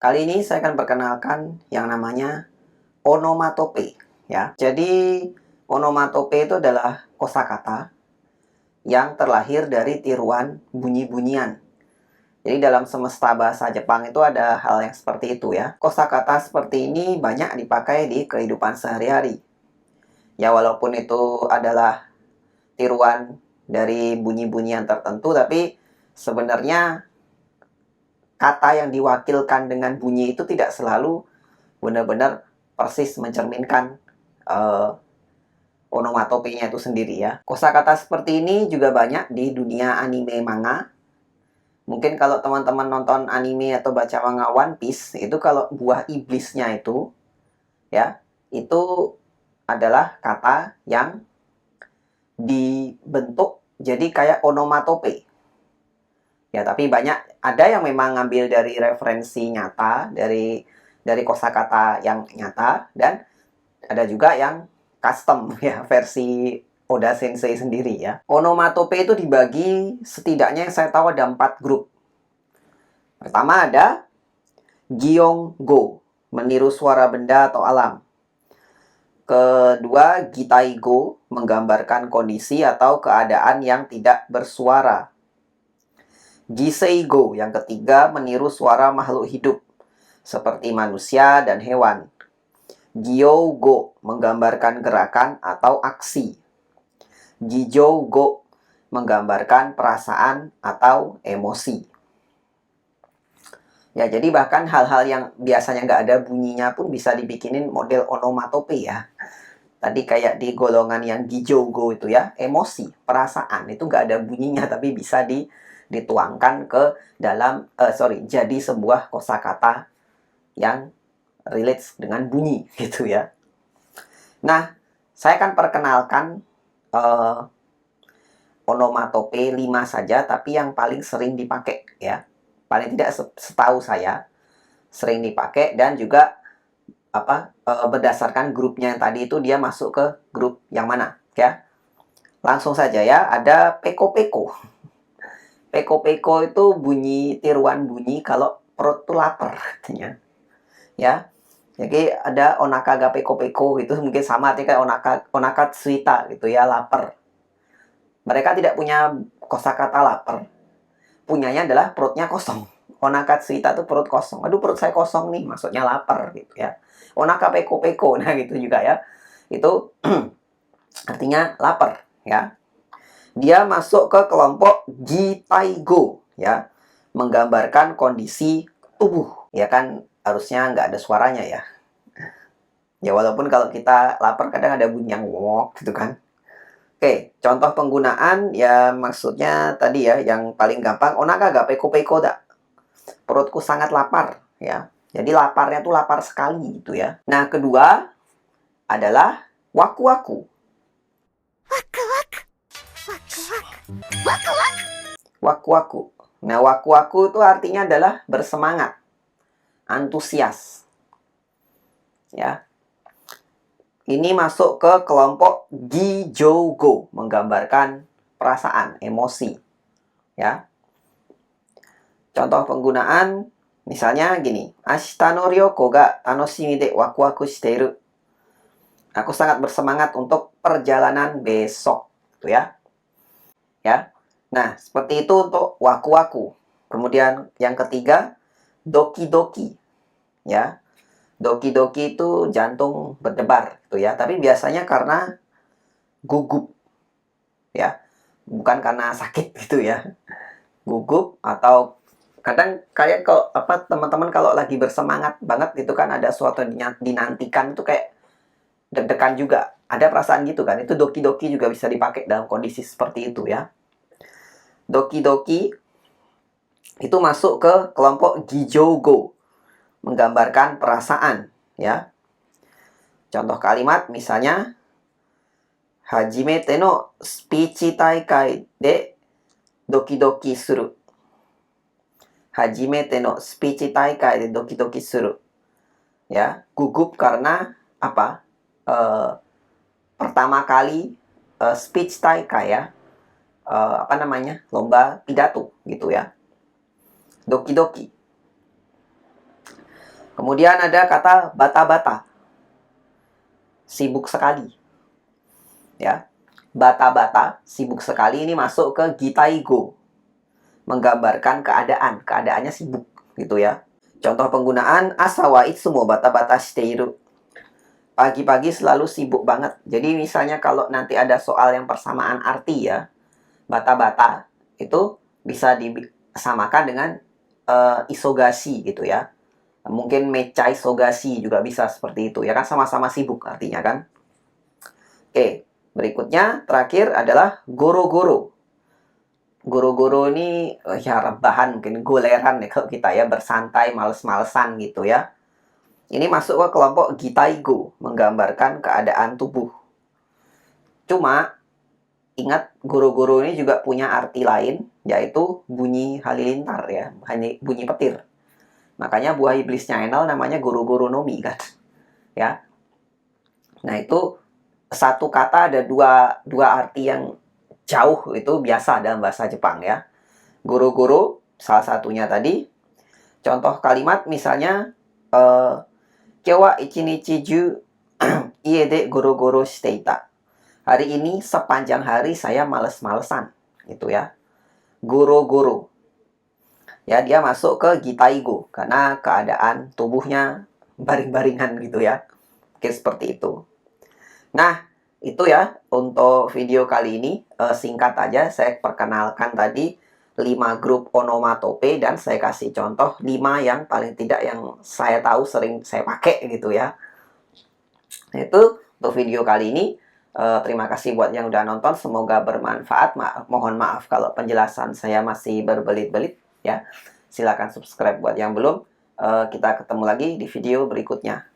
Kali ini saya akan perkenalkan yang namanya onomatope ya. Jadi onomatope itu adalah kosakata yang terlahir dari tiruan bunyi-bunyian. Jadi dalam semesta bahasa Jepang itu ada hal yang seperti itu ya. Kosakata seperti ini banyak dipakai di kehidupan sehari-hari. Ya walaupun itu adalah tiruan dari bunyi-bunyian tertentu, tapi sebenarnya kata yang diwakilkan dengan bunyi itu tidak selalu benar-benar persis mencerminkan uh, onomatopenya itu sendiri ya. Kosakata seperti ini juga banyak di dunia anime manga. Mungkin kalau teman-teman nonton anime atau baca manga One Piece, itu kalau buah iblisnya itu ya, itu adalah kata yang dibentuk jadi kayak onomatope. Ya, tapi banyak ada yang memang ngambil dari referensi nyata dari kosakata yang nyata, dan ada juga yang custom ya, versi Oda Sensei sendiri ya. Onomatope itu dibagi setidaknya yang saya tahu ada 4 grup. Pertama ada Gyong-go, meniru suara benda atau alam. Kedua, Gitai-go, menggambarkan kondisi atau keadaan yang tidak bersuara. Gisei-go, yang ketiga, meniru suara makhluk hidup, seperti manusia dan hewan. Gyou-go, menggambarkan gerakan atau aksi. Gijou-go, menggambarkan perasaan atau emosi. Ya, jadi bahkan hal-hal yang biasanya nggak ada bunyinya pun bisa dibikinin model onomatope ya. Tadi kayak di golongan yang Gijou-go itu ya, emosi, perasaan, itu nggak ada bunyinya tapi bisa dituangkan ke dalam, jadi sebuah kosakata yang relates dengan bunyi gitu ya. Nah, saya akan perkenalkan onomatope 5 saja, tapi yang paling sering dipakai ya. Paling tidak setahu saya sering dipakai, dan juga berdasarkan grupnya yang tadi itu dia masuk ke grup yang mana ya. Langsung saja ya, ada peko-peko. Peko-peko itu bunyi, tiruan bunyi kalau perut tuh lapar katanya. Ya. Jadi ada onaka ga peko-peko itu mungkin sama artinya kayak onaka gitu ya, lapar. Mereka tidak punya kosakata lapar. Punyanya adalah perutnya kosong. Onakatsuita itu perut kosong. Aduh, perut saya kosong nih, maksudnya lapar gitu ya. Onaka peko-peko, nah gitu juga ya. Itu artinya lapar ya. Dia masuk ke kelompok Gitaigo ya, menggambarkan kondisi tubuh. Ya kan harusnya nggak ada suaranya ya. Ya walaupun kalau kita lapar kadang ada bunyi yang wok gitu kan. Oke, contoh penggunaan ya, maksudnya tadi ya yang paling gampang, onaka ga peko-peko da. Perutku sangat lapar ya. Jadi laparnya tuh lapar sekali gitu ya. Nah, kedua adalah waku-waku. Waku-waku. Nah, waku-waku itu artinya adalah bersemangat, antusias. Ya. Ini masuk ke kelompok Gijougo, menggambarkan perasaan, emosi. Ya. Contoh penggunaan misalnya gini, Ashita no ryoko ga tanoshimi de waku-waku shiteiru. Aku sangat bersemangat untuk perjalanan besok, gitu ya. Ya. Nah, seperti itu untuk waku-waku. Kemudian yang ketiga, doki-doki. Ya. Doki-doki itu jantung berdebar gitu ya, tapi biasanya karena gugup ya, bukan karena sakit gitu ya. Gugup, atau kadang kalian kalau teman-teman kalau lagi bersemangat banget gitu kan, ada suatu dinantikan itu kayak deg-degan juga. Ada perasaan gitu kan. Itu doki-doki juga bisa dipakai dalam kondisi seperti itu ya. Doki-doki itu masuk ke kelompok Gijougo, menggambarkan perasaan ya. Contoh kalimat misalnya, Hajimete no speech taikai de doki-doki suru. Hajimete no speech taikai de doki-doki suru. Ya, gugup karena apa? Pertama kali speech taikai ya. Lomba pidato gitu ya. Doki-doki. Kemudian ada kata bata-bata. Sibuk sekali. Ya. Bata-bata, sibuk sekali ini masuk ke gitaigo. Menggambarkan keadaan. Keadaannya sibuk gitu ya. Contoh penggunaan asawa itsumo bata-bata shiteiru. Pagi-pagi selalu sibuk banget. Jadi misalnya kalau nanti ada soal yang persamaan arti ya, bata-bata itu bisa disamakan dengan isogasi gitu ya. Mungkin mechai sogasi juga bisa seperti itu ya kan, sama-sama sibuk artinya kan. Oke, berikutnya terakhir adalah goro-goro. Goro-goro ini ya rebahan, mungkin goleran ya kalau kita ya, bersantai, males-malesan gitu ya. Ini masuk ke kelompok gitaigo, menggambarkan keadaan tubuh. Cuma ingat, goro-goro ini juga punya arti lain, yaitu bunyi halilintar ya, bunyi petir. Makanya buah iblisnya Enel namanya goro-goro nomi kan. Ya. Nah, itu satu kata ada dua arti yang jauh, itu biasa dalam bahasa Jepang ya. Goro-goro salah satunya tadi. Contoh kalimat misalnya Kyou wa ichinichi ju ie de goro-goro shiteita. Hari ini sepanjang hari saya males-malesan gitu ya. Goro-goro. Ya, dia masuk ke gitaigo karena keadaan tubuhnya baring-baringan gitu ya. Mungkin seperti itu. Nah, itu ya untuk video kali ini. Singkat aja saya perkenalkan tadi 5 grup onomatope dan saya kasih contoh 5 yang paling tidak yang saya tahu sering saya pakai gitu ya. Nah, itu untuk video kali ini. Terima kasih buat yang udah nonton, semoga bermanfaat. Mohon maaf kalau penjelasan saya masih berbelit-belit ya. Silakan subscribe buat yang belum. Kita ketemu lagi di video berikutnya.